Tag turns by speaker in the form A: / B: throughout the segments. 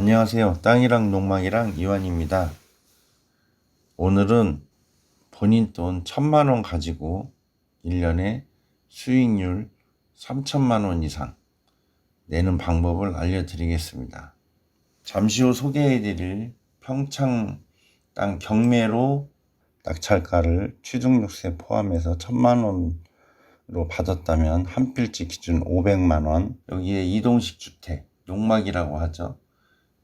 A: 안녕하세요. 땅이랑 농막이랑 이완입니다. 오늘은 본인 돈 1,000만원 가지고 1년에 수익률 3,000만원 이상 내는 방법을 알려드리겠습니다. 잠시 후 소개해드릴 평창 땅 경매로 낙찰가를 취득세 포함해서 1,000만원으로 받았다면 한 필지 기준 500만원, 여기에 이동식 주택, 농막이라고 하죠.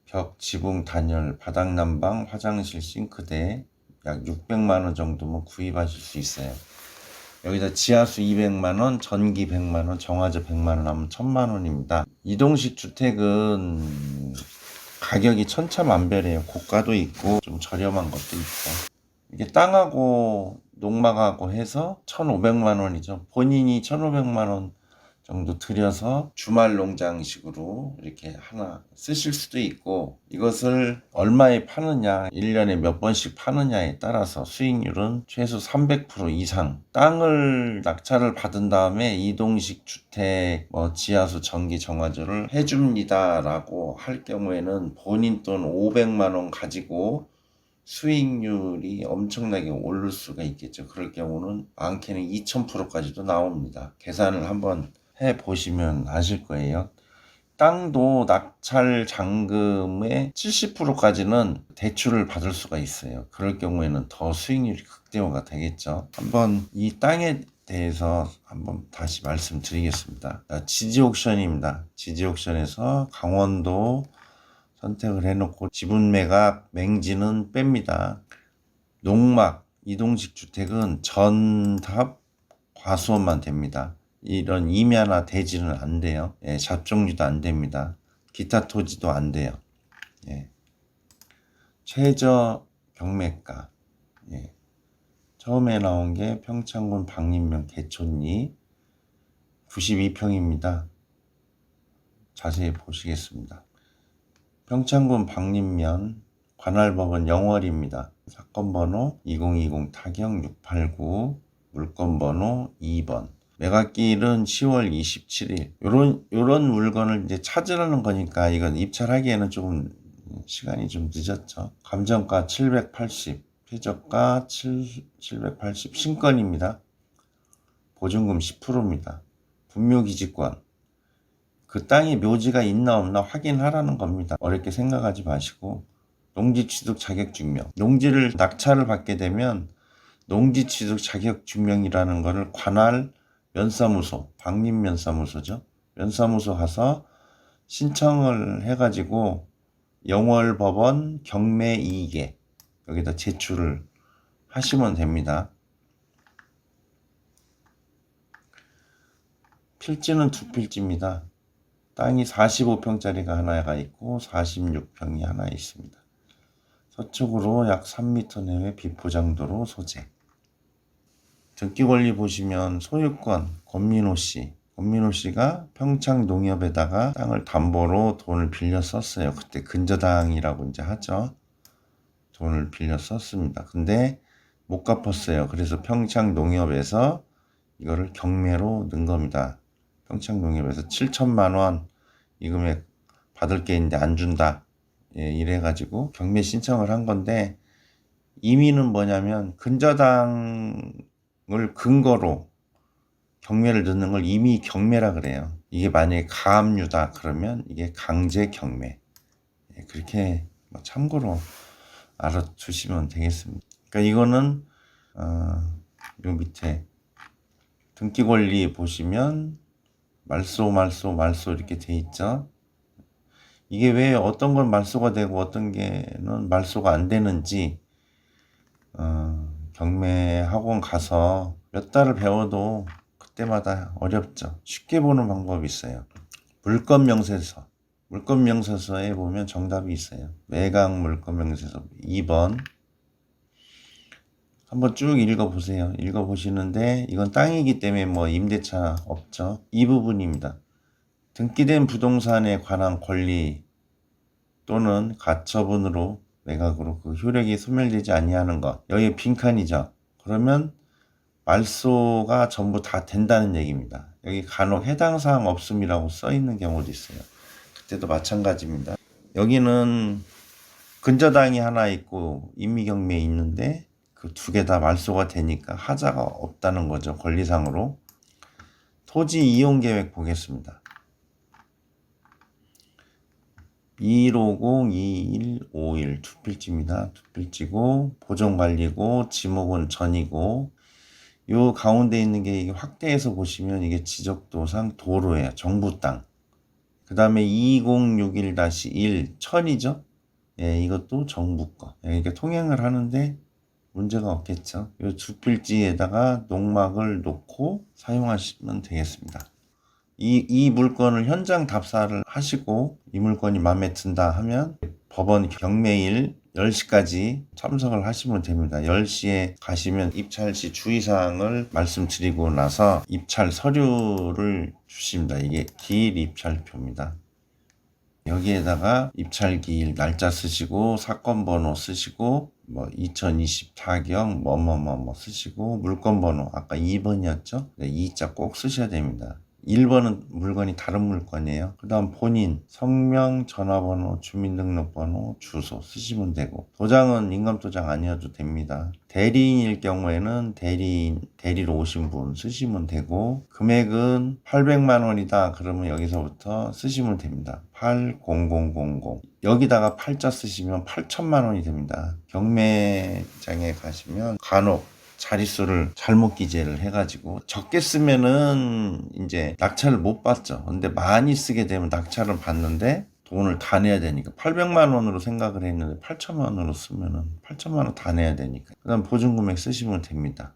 A: 벽, 지붕, 단열, 바닥 난방, 화장실, 싱크대 약 600만원 정도면 구입하실 수 있어요. 여기다 지하수 200만원, 전기 100만원, 정화조 100만원 하면 1,000만원입니다. 이동식 주택은 가격이 천차만별이에요. 고가도 있고 좀 저렴한 것도 있고. 이게 땅하고 농막하고 해서 1,500만원이죠. 본인이 1,500만원 정도 들여서 주말 농장식으로 이렇게 하나 쓰실 수도 있고, 이것을 얼마에 파느냐, 1년에 몇 번씩 파느냐에 따라서 수익률은 최소 300% 이상. 땅을 낙찰을 받은 다음에 이동식 주택, 지하수, 전기, 정화조를 해줍니다 라고 할 경우에는 본인 돈 500만원 가지고 수익률이 엄청나게 오를 수가 있겠죠. 그럴 경우는 많게는 2000%까지도 나옵니다. 계산을 한번 해 보시면 아실 거예요. 땅도 낙찰 잔금의 70%까지는 대출을 받을 수가 있어요. 그럴 경우에는 더 수익률이 극대화가 되겠죠. 한번 이 땅에 대해서 한번 다시 말씀드리겠습니다. 지지옥션입니다. 지지옥션에서 강원도 선택을 해놓고 지분 매각 맹지는 뺍니다. 농막, 이동식 주택은 전답 과수원만 됩니다. 이런 임야나 대지는 안 돼요. 잡종류도 안 됩니다. 기타 토지도 안 돼요. 최저 경매가. 처음에 나온 게 평창군 박림면 개촌리 92평입니다. 자세히 보시겠습니다. 평창군 박림면 관할법은 영월입니다. 사건 번호 2020 타경 689, 물건 번호 2번. 매각기일은 10월 27일. 요런 물건을 이제 찾으려는 거니까 이건 입찰하기에는 조금 시간이 좀 늦었죠. 감정가 780, 최저가 780, 신건입니다. 보증금 10%입니다. 분묘기지권. 그 땅에 묘지가 있나 없나 확인하라는 겁니다. 어렵게 생각하지 마시고. 농지취득 자격증명. 농지를 낙찰을 받게 되면 농지취득 자격증명이라는 것을 관할 면사무소, 박림면사무소죠. 면사무소 가서 신청을 해가지고 영월법원 경매 2개 여기다 제출을 하시면 됩니다. 필지는 두 필지입니다. 땅이 45평짜리가 하나가 있고 46평이 하나 있습니다. 서쪽으로 약 3m 내외 비포장도로 소재. 등기권리 보시면 소유권 권민호 씨. 권민호 씨가 평창농협에다가 땅을 담보로 돈을 빌려 썼어요. 그때 근저당이라고 이제 하죠. 돈을 빌려 썼습니다. 근데 못 갚았어요. 그래서 평창농협에서 이거를 경매로 넣은 겁니다. 평창농협에서 7,000만 원 이 금액 받을 게 있는데 안 준다. 이래가지고 경매 신청을 한 건데, 임의는 뭐냐면 근저당을 근거로 경매를 넣는 걸 임의 경매라 그래요. 이게 만약에 가압류다 그러면 이게 강제 경매. 그렇게 참고로 알아두시면 되겠습니다. 그러니까 이거는 요 밑에 등기 권리 보시면 말소 이렇게 돼 있죠. 이게 왜 어떤 건 말소가 되고 어떤 게는 말소가 안 되는지 경매 학원 가서 몇 달을 배워도 그때마다 어렵죠. 쉽게 보는 방법이 있어요. 물건명세서에 보면 정답이 있어요. 매각 물건명세서 2번 한번 쭉 읽어보세요. 읽어보시는데 이건 땅이기 때문에 임대차 없죠. 이 부분입니다. 등기된 부동산에 관한 권리 또는 가처분으로 매각으로 그 효력이 소멸되지 아니하는 것. 여기 빈칸이죠. 그러면 말소가 전부 다 된다는 얘기입니다. 여기 간혹 해당 사항 없음이라고 써 있는 경우도 있어요. 그때도 마찬가지입니다. 여기는 근저당이 하나 있고 임의경매에 있는데 그 두 개 다 말소가 되니까 하자가 없다는 거죠. 권리상으로. 토지 이용 계획 보겠습니다. 2150-2151 두 필지입니다. 두 필지고 보존관리고 지목은 전이고 요 가운데 있는 게 이게 확대해서 보시면 이게 지적도상 도로예요. 정부 땅. 그 다음에 2061-1 천이죠. 예, 이것도 정부 거. 예, 이렇게 통행을 하는데 문제가 없겠죠. 이 두 필지에다가 농막을 놓고 사용하시면 되겠습니다. 이 물건을 현장 답사를 하시고 이 물건이 마음에 든다 하면 법원 경매일 10시까지 참석을 하시면 됩니다. 10시에 가시면 입찰시 주의사항을 말씀드리고 나서 입찰 서류를 주십니다. 이게 기일 입찰표입니다. 여기에다가 입찰기일 날짜 쓰시고 사건 번호 쓰시고 뭐 2024경 뭐뭐뭐 쓰시고 물건 번호 아까 2번이었죠? 네, 2자 꼭 쓰셔야 됩니다. 1번은 물건이 다른 물건이에요. 그 다음 본인, 성명, 전화번호, 주민등록번호, 주소 쓰시면 되고 도장은 인감도장 아니어도 됩니다. 대리인일 경우에는 대리로 오신 분 쓰시면 되고 금액은 800만 원이다. 그러면 여기서부터 쓰시면 됩니다. 80000 여기다가 8자 쓰시면 8천만 원이 됩니다. 경매장에 가시면 간혹 자릿수를 잘못 기재를 해가지고 적게 쓰면은 이제 낙찰을 못 받죠. 근데 많이 쓰게 되면 낙찰을 받는데 돈을 다 내야 되니까 800만 원으로 생각을 했는데 8천만 원으로 쓰면은 8천만 원 다 내야 되니까 그 다음 보증금액 쓰시면 됩니다.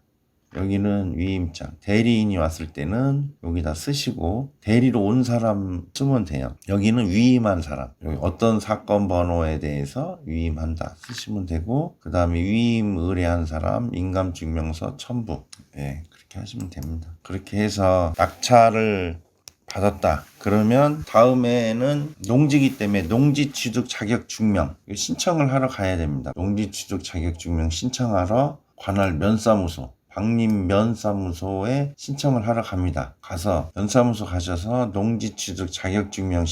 A: 여기는 위임장. 대리인이 왔을 때는 여기다 쓰시고 대리로 온 사람 쓰면 돼요. 여기는 위임한 사람. 여기 어떤 사건 번호에 대해서 위임한다 쓰시면 되고 그 다음에 위임 의뢰한 사람 인감증명서 첨부. 네, 그렇게 하시면 됩니다. 그렇게 해서 낙찰을 받았다. 그러면 다음에는 농지기 때문에 농지취득 자격증명 신청을 하러 가야 됩니다. 농지취득 자격증명 신청하러 관할 면사무소 박림면사무소에 신청을 하러 갑니다. 가서 면사무소 가셔서 농지취득 자격증명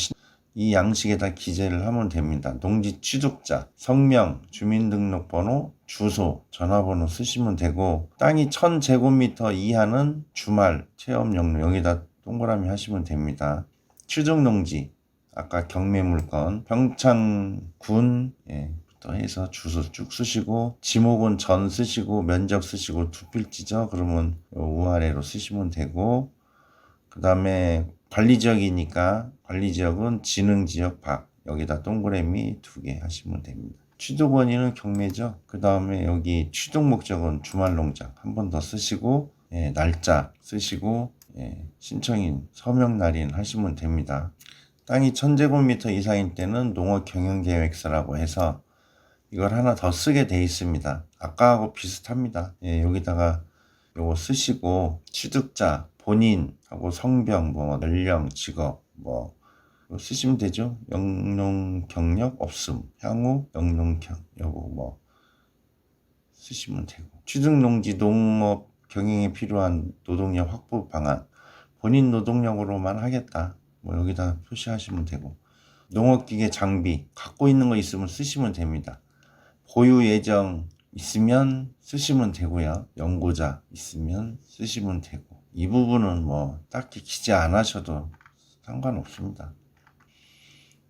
A: 이 양식에다 기재를 하면 됩니다. 농지취득자, 성명, 주민등록번호, 주소, 전화번호 쓰시면 되고 땅이 1000제곱미터 이하는 주말 체험용로 여기다 동그라미 하시면 됩니다. 취득농지 아까 경매물건 평창군 해서 주소 쭉 쓰시고 지목은 전 쓰시고 면적 쓰시고 두 필지죠. 그러면 우아래로 쓰시면 되고 그 다음에 관리지역이니까 관리지역은 진흥지역 밖 여기다 동그라미 2개 하시면 됩니다. 취득원인은 경매죠. 그 다음에 여기 취득 목적은 주말농장 한 번 더 쓰시고 날짜 쓰시고 신청인 서명날인 하시면 됩니다. 땅이 1000제곱미터 이상일 때는 농업경영계획서라고 해서 이걸 하나 더 쓰게 돼 있습니다. 아까하고 비슷합니다. 여기다가 요거 쓰시고 취득자, 본인하고 성병, 뭐 연령, 직업 뭐 쓰시면 되죠. 영농 경력 없음, 향후 영농경 요거 뭐 쓰시면 되고 취득농지 농업 경영에 필요한 노동력 확보 방안 본인 노동력으로만 하겠다. 뭐 여기다 표시하시면 되고 농업기계 장비 갖고 있는 거 있으면 쓰시면 됩니다. 보유 예정 있으면 쓰시면 되고요. 연고자 있으면 쓰시면 되고 이 부분은 뭐 딱히 기재 안 하셔도 상관없습니다.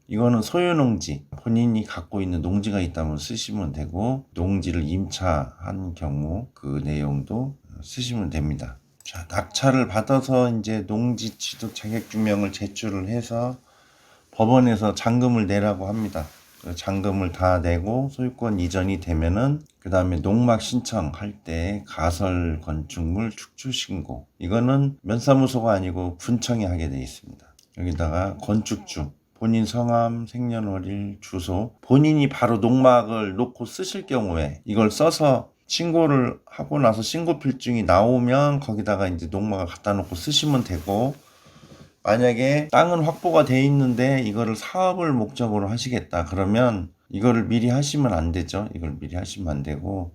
A: 이거는 소유농지 본인이 갖고 있는 농지가 있다면 쓰시면 되고 농지를 임차한 경우 그 내용도 쓰시면 됩니다. 자, 낙찰을 받아서 이제 농지 취득 자격증명을 제출을 해서 법원에서 잔금을 내라고 합니다. 잔금을 다 내고 소유권 이전이 되면은 그 다음에 농막 신청할 때 가설 건축물 축출 신고 이거는 면사무소가 아니고 군청이 하게 되어 있습니다. 여기다가 건축주 본인 성함, 생년월일, 주소 본인이 바로 농막을 놓고 쓰실 경우에 이걸 써서 신고를 하고 나서 신고 필증이 나오면 거기다가 이제 농막을 갖다 놓고 쓰시면 되고 만약에 땅은 확보가 돼 있는데 이거를 사업을 목적으로 하시겠다 그러면 이거를 미리 하시면 안 되죠. 이걸 미리 하시면 안 되고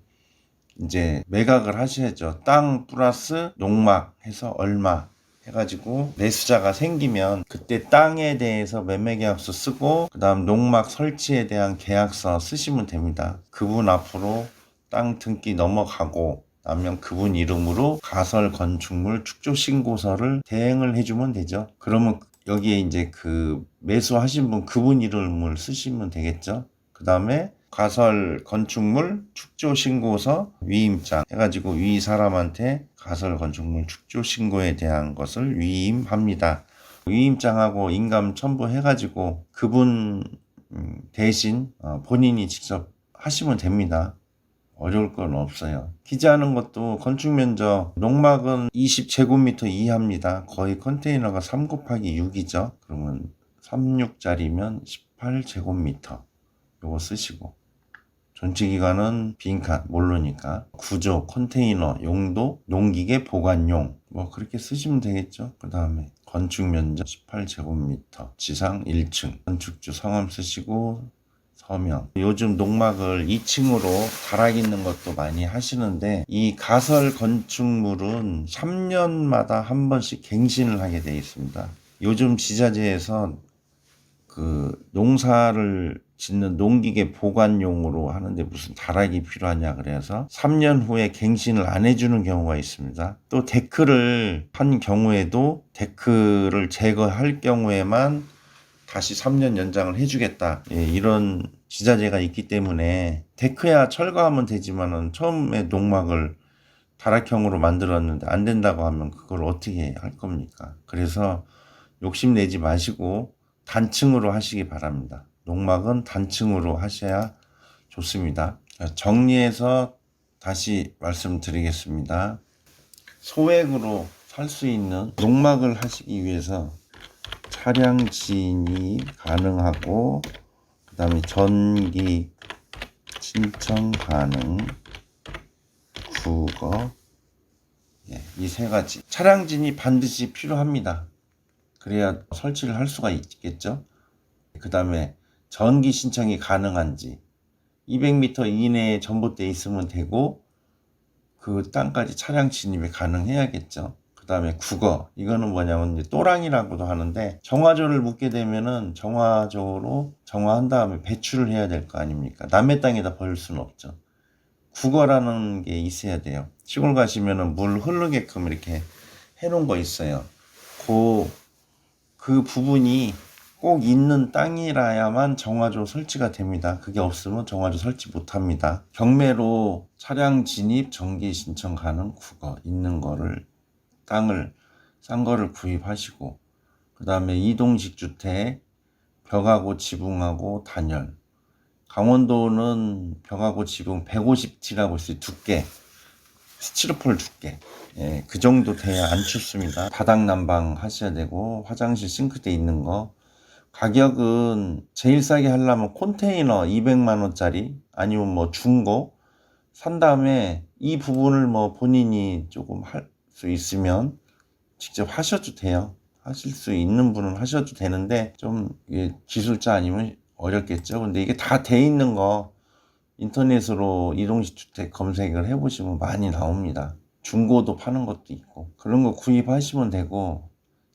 A: 이제 매각을 하셔야죠. 땅 플러스 농막 해서 얼마 해가지고 매수자가 생기면 그때 땅에 대해서 매매계약서 쓰고 그 다음 농막 설치에 대한 계약서 쓰시면 됩니다. 그분 앞으로 땅 등기 넘어가고 나면 그분 이름으로 가설 건축물 축조 신고서를 대행을 해주면 되죠. 그러면 여기에 이제 그 매수하신 분 그분 이름을 쓰시면 되겠죠. 그 다음에 가설 건축물 축조 신고서 위임장 해가지고 위 사람한테 가설 건축물 축조 신고에 대한 것을 위임합니다. 위임장하고 인감 첨부해가지고 그분 대신 본인이 직접 하시면 됩니다. 어려울 건 없어요. 기재하는 것도 건축 면적 농막은 20제곱미터 이하입니다. 거의 컨테이너가 3 곱하기 6이죠. 그러면 36짜리면 18제곱미터 요거 쓰시고 전치기간은 빈칸 모르니까 구조 컨테이너 용도 농기계 보관용 뭐 그렇게 쓰시면 되겠죠. 그 다음에 건축 면적 18제곱미터 지상 1층 건축주 성함 쓰시고 서명. 요즘 농막을 2층으로 다락 있는 것도 많이 하시는데 이 가설 건축물은 3년마다 한 번씩 갱신을 하게 되어 있습니다. 요즘 지자체에서 그 농사를 짓는 농기계 보관용으로 하는데 무슨 다락이 필요하냐 그래서 3년 후에 갱신을 안 해주는 경우가 있습니다. 또 데크를 한 경우에도 데크를 제거할 경우에만 다시 3년 연장을 해주겠다. 예, 이런 지자체가 있기 때문에 데크야 철거하면 되지만은 처음에 농막을 다락형으로 만들었는데 안 된다고 하면 그걸 어떻게 할 겁니까? 그래서 욕심내지 마시고 단층으로 하시기 바랍니다. 농막은 단층으로 하셔야 좋습니다. 정리해서 다시 말씀드리겠습니다. 소액으로 살 수 있는 농막을 하시기 위해서 차량 진입 가능하고 그 다음에 전기 신청 가능 국어 이 세 가지 차량 진입 반드시 필요합니다. 그래야 설치를 할 수가 있겠죠. 그 다음에 전기 신청이 가능한지 200m 이내에 전봇대 있으면 되고 그 땅까지 차량 진입이 가능해야겠죠. 그 다음에 국어 이거는 뭐냐면 이제 또랑이라고도 하는데 정화조를 묻게 되면은 정화조로 정화한 다음에 배출을 해야 될 거 아닙니까? 남의 땅에다 버릴 수는 없죠. 국어라는 게 있어야 돼요. 시골 가시면은 물 흐르게끔 이렇게 해놓은 거 있어요. 그 부분이 꼭 있는 땅이라야만 정화조 설치가 됩니다. 그게 없으면 정화조 설치 못합니다. 경매로 차량 진입 정기 신청 가능 국어 있는 거를 땅을 싼 거를 구입하시고 그 다음에 이동식 주택 벽하고 지붕하고 단열 강원도는 벽하고 지붕 150T라고 있어요. 두께 스티로폴 두께 그 정도 돼야 안 춥습니다. 바닥 난방 하셔야 되고 화장실 싱크대 있는 거 가격은 제일 싸게 하려면 컨테이너 200만 원짜리 아니면 뭐 중고 산 다음에 이 부분을 뭐 본인이 조금 할 수 있으면 직접 하셔도 돼요. 하실 수 있는 분은 하셔도 되는데 좀 기술자 아니면 어렵겠죠. 근데 이게 다 돼 있는 거 인터넷으로 이동식 주택 검색을 해보시면 많이 나옵니다. 중고도 파는 것도 있고 그런 거 구입하시면 되고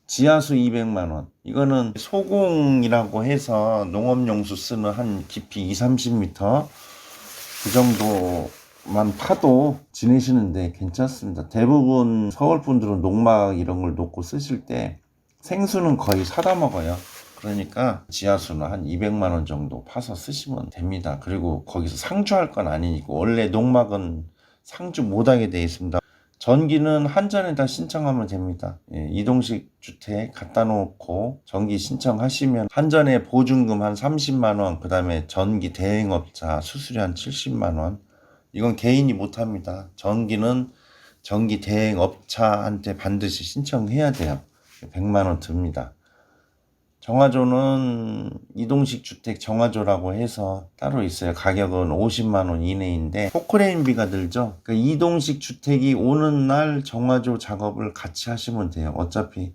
A: 지하수 200만 원 이거는 소공이라고 해서 농업용수 쓰는 한 깊이 2-30m 그 정도만 파도 지내시는데 괜찮습니다. 대부분 서울 분들은 농막 이런 걸 놓고 쓰실 때 생수는 거의 사다 먹어요. 그러니까 지하수는 한 200만 원 정도 파서 쓰시면 됩니다. 그리고 거기서 상주할 건 아니니까 원래 농막은 상주 못하게 되어 있습니다. 전기는 한전에다 신청하면 됩니다. 이동식 주택 갖다 놓고 전기 신청하시면 한전에 보증금 한 30만 원, 그 다음에 전기 대행업자 수수료 한 70만 원. 이건 개인이 못합니다. 전기는 전기 대행업자한테 반드시 신청해야 돼요. 100만 원 듭니다. 정화조는 이동식 주택 정화조라고 해서 따로 있어요. 가격은 50만 원 이내인데 포크레인비가 들죠. 그러니까 이동식 주택이 오는 날 정화조 작업을 같이 하시면 돼요. 어차피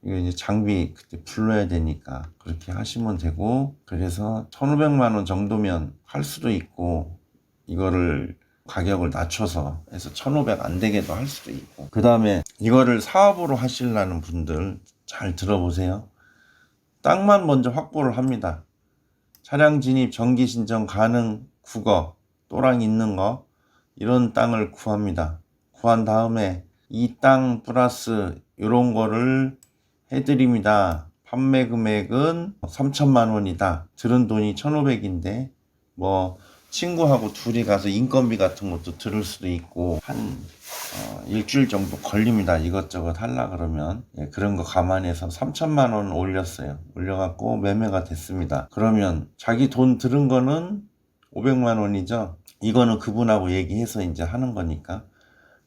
A: 이거 이제 장비 그때 불러야 되니까 그렇게 하시면 되고 그래서 1,500만 원 정도면 할 수도 있고 이거를 가격을 낮춰서 해서 1,500 안 되게도 할 수도 있고. 그 다음에 이거를 사업으로 하시려는 분들 잘 들어보세요. 땅만 먼저 확보를 합니다. 차량 진입, 정기 신청 가능, 국어, 또랑 있는 거, 이런 땅을 구합니다. 구한 다음에 이 땅 플러스 이런 거를 해드립니다. 판매 금액은 3천만 원이다. 들은 돈이 1,500인데 뭐 친구하고 둘이 가서 인건비 같은 것도 들을 수도 있고 한 일주일 정도 걸립니다. 이것저것 하려 그러면. 예, 그런 거 감안해서 3천만 원 올렸어요. 올려갖고 매매가 됐습니다. 그러면 자기 돈 들은 거는 500만 원이죠. 이거는 그분하고 얘기해서 이제 하는 거니까.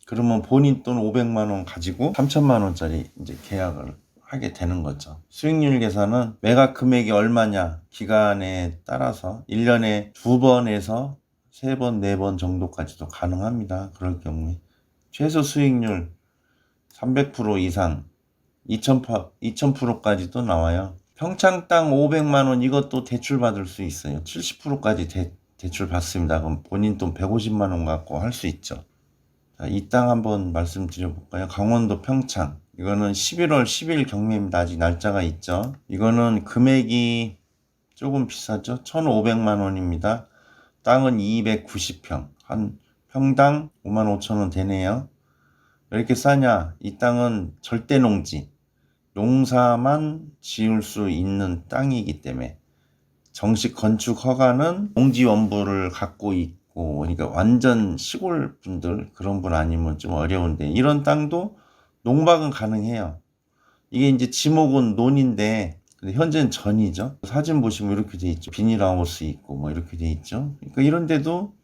A: 그러면 본인 돈 500만 원 가지고 3천만 원짜리 이제 계약을 하게 되는 거죠. 수익률 계산은 매각 금액이 얼마냐 기간에 따라서 1년에 2번에서 3번, 4번 정도까지도 가능합니다. 그럴 경우에 최소 수익률 300% 이상 2000%까지도 나와요. 평창 땅 500만 원 이것도 대출 받을 수 있어요. 70%까지 대출 받습니다. 그럼 본인 돈 150만 원 갖고 할 수 있죠. 자, 이 땅 한번 말씀드려 볼까요? 강원도 평창. 이거는 11월 10일 경매입니다. 아직 날짜가 있죠. 이거는 금액이 조금 비싸죠. 1,500만 원입니다. 땅은 290평. 한 평당 55,000원 되네요. 왜 이렇게 싸냐? 이 땅은 절대 농지. 농사만 지을 수 있는 땅이기 때문에 정식 건축 허가는 농지원부를 갖고 있고, 그러니까 완전 시골 분들 그런 분 아니면 좀 어려운데 이런 땅도 농박은 가능해요. 이게 이제 지목은 논인데 근데 현재는 전이죠. 사진 보시면 이렇게 돼 있죠. 비닐하우스 있고 뭐 이렇게 돼 있죠. 그러니까 이런 데도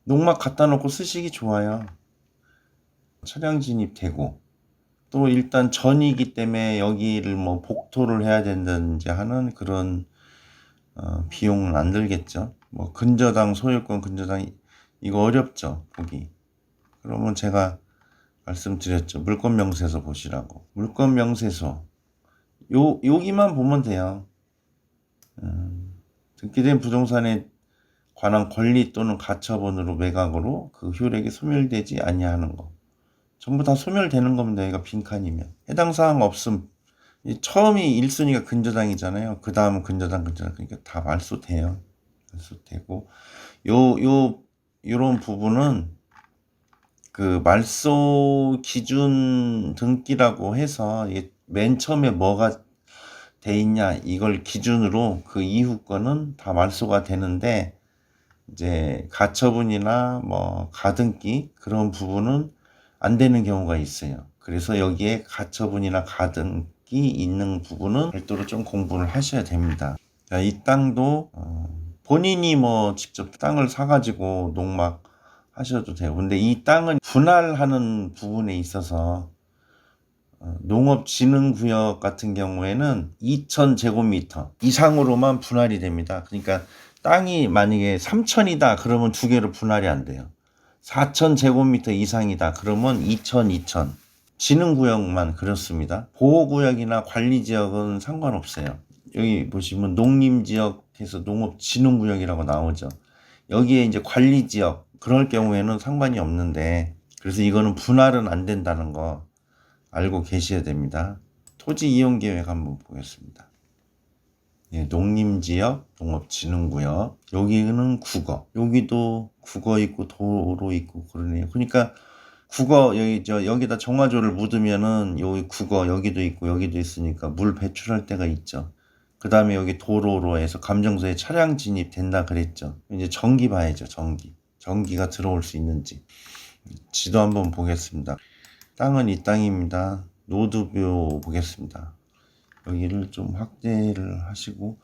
A: 농막 갖다 놓고 쓰시기 좋아요. 차량 진입되고 또 일단 전이기 때문에 여기를 뭐 복토를 해야 된다든지 하는 그런 비용은 안 들겠죠. 뭐 근저당 소유권 근저당 이거 어렵죠 보기. 그러면 제가 말씀드렸죠. 물권 명세서 보시라고. 물권 명세서 여기만 보면 돼요. 등기된 부동산에 관한 권리 또는 가처분으로 매각으로 그 효력이 소멸되지 아니하는 거. 전부 다 소멸되는 겁니다. 얘가 빈칸이면. 해당 사항 없음. 처음이 1순위가 근저당이잖아요. 그 다음은 근저당. 그러니까 다 말소돼요. 말소되고. 요런 부분은 그 말소 기준 등기라고 해서 맨 처음에 뭐가 돼 있냐 이걸 기준으로 그 이후 거는 다 말소가 되는데 이제 가처분이나 뭐 가등기 그런 부분은 안 되는 경우가 있어요. 그래서 여기에 가처분이나 가등기 있는 부분은 별도로 좀 공부를 하셔야 됩니다. 자, 이 땅도 본인이 뭐 직접 땅을 사가지고 농막 하셔도 돼요. 근데 이 땅은 분할하는 부분에 있어서 농업진흥구역 같은 경우에는 2,000제곱미터 이상으로만 분할이 됩니다. 그러니까 땅이 만약에 3,000이다 그러면 두 개로 분할이 안 돼요. 4,000제곱미터 이상이다 그러면 2,000. 진흥구역만 그렇습니다. 보호구역이나 관리지역은 상관없어요. 여기 보시면 농림지역에서 농업진흥구역이라고 나오죠. 여기에 이제 관리지역 그럴 경우에는 상관이 없는데 그래서 이거는 분할은 안 된다는 거 알고 계셔야 됩니다. 토지 이용 계획 한번 보겠습니다. 예, 농림지역, 농업진흥구역. 여기는 국어. 여기도 국어 있고 도로 있고 그러네요. 그러니까 국어 여기다 정화조를 묻으면은 여기 국어 여기도 있고 여기도 있으니까 물 배출할 때가 있죠. 그 다음에 여기 도로로 해서 감정소에 차량 진입된다 그랬죠. 이제 전기 봐야죠. 전기가 들어올 수 있는지. 지도 한번 보겠습니다. 땅은 이 땅입니다. 노드뷰 보겠습니다. 여기를 좀 확대를 하시고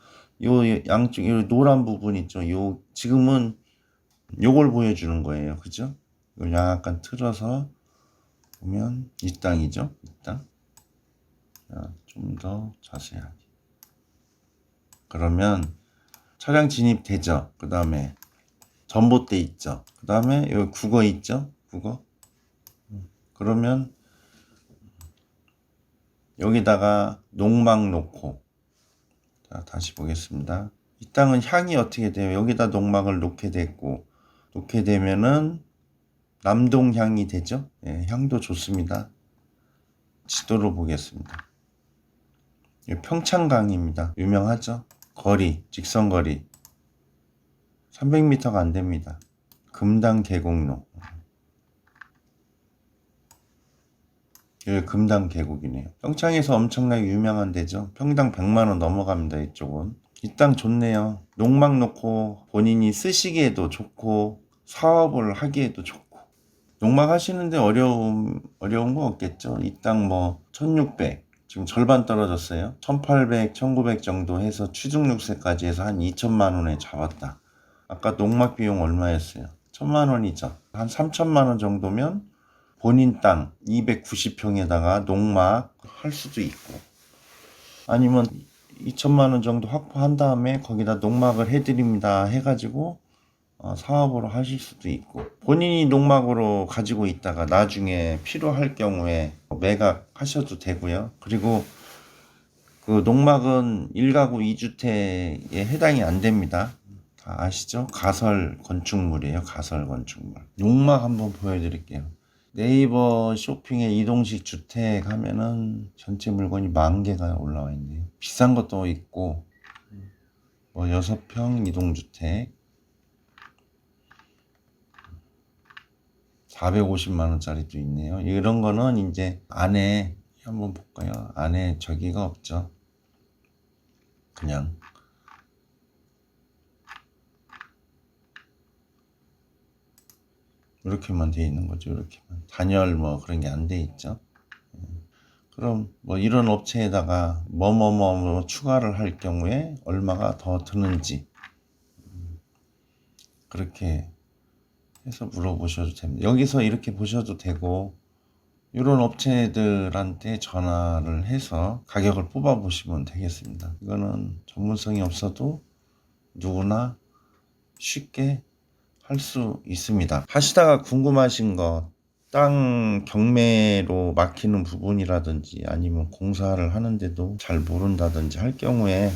A: 요 양쪽 요 노란 부분 있죠. 요 지금은 요걸 보여주는 거예요. 그죠? 이걸 약간 틀어서 보면 이 땅이죠. 이 땅. 좀 더 자세하게. 그러면 차량 진입되죠. 그 다음에 전봇대 있죠. 그 다음에 여기 국어 있죠. 국어. 그러면 여기다가 농막 놓고 자 다시 보겠습니다. 이 땅은 향이 어떻게 돼요? 여기다 농막을 놓게 되면은 남동향이 되죠. 예, 향도 좋습니다. 지도로 보겠습니다. 평창강입니다. 유명하죠. 거리, 직선거리 300m가 안 됩니다. 금당 계곡로. 여기 금당 계곡이네요. 평창에서 엄청나게 유명한 데죠. 평당 100만 원 넘어갑니다. 이쪽은. 이 땅 좋네요. 농막 놓고 본인이 쓰시기에도 좋고 사업을 하기에도 좋고. 농막 하시는데 어려운 거 없겠죠. 이 땅 뭐 1600, 지금 절반 떨어졌어요. 1800, 1900 정도 해서 취중육세까지 해서 한 2천만 원에 잡았다. 아까 농막 비용 얼마였어요? 1000만 원이죠. 한 3천만 원 정도면 본인 땅 290평에다가 농막 할 수도 있고, 아니면 2천만 원 정도 확보한 다음에 거기다 농막을 해드립니다 해가지고 사업으로 하실 수도 있고, 본인이 농막으로 가지고 있다가 나중에 필요할 경우에 매각하셔도 되고요. 그리고 그 농막은 1가구 2주택에 해당이 안 됩니다. 다 아시죠? 가설 건축물이에요. 가설 건축물. 농막 한번 보여드릴게요. 네이버 쇼핑에 이동식 주택 하면은 전체 물건이 10,000개가 올라와 있네요. 비싼 것도 있고, 뭐 6평 이동주택 450만 원짜리도 있네요. 이런 거는 이제 안에 한번 볼까요? 안에 저기가 없죠. 그냥 이렇게만 돼 있는 거죠. 이렇게만. 단열 뭐 그런 게 안 돼 있죠. 그럼 뭐 이런 업체에다가 뭐뭐뭐 추가를 할 경우에 얼마가 더 드는지 그렇게 해서 물어보셔도 됩니다. 여기서 이렇게 보셔도 되고, 이런 업체들한테 전화를 해서 가격을 뽑아 보시면 되겠습니다. 이거는 전문성이 없어도 누구나 쉽게 할 수 있습니다. 하시다가 궁금하신 거, 땅 경매로 막히는 부분이라든지 아니면 공사를 하는데도 잘 모른다든지 할 경우에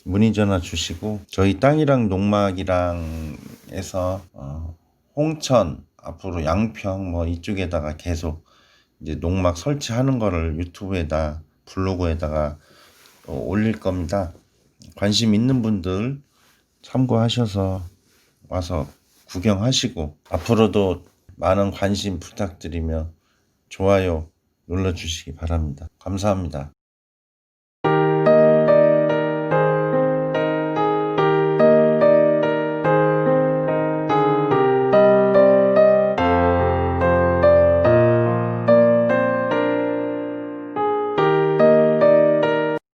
A: 문의 전화 주시고, 저희 땅이랑 농막이랑 해서 홍천, 앞으로 양평 뭐 이쪽에다가 계속 이제 농막 설치하는 거를 유튜브에다, 블로그에다가 올릴 겁니다. 관심 있는 분들 참고하셔서 와서 구경하시고, 앞으로도 많은 관심 부탁드리며 좋아요 눌러주시기 바랍니다. 감사합니다.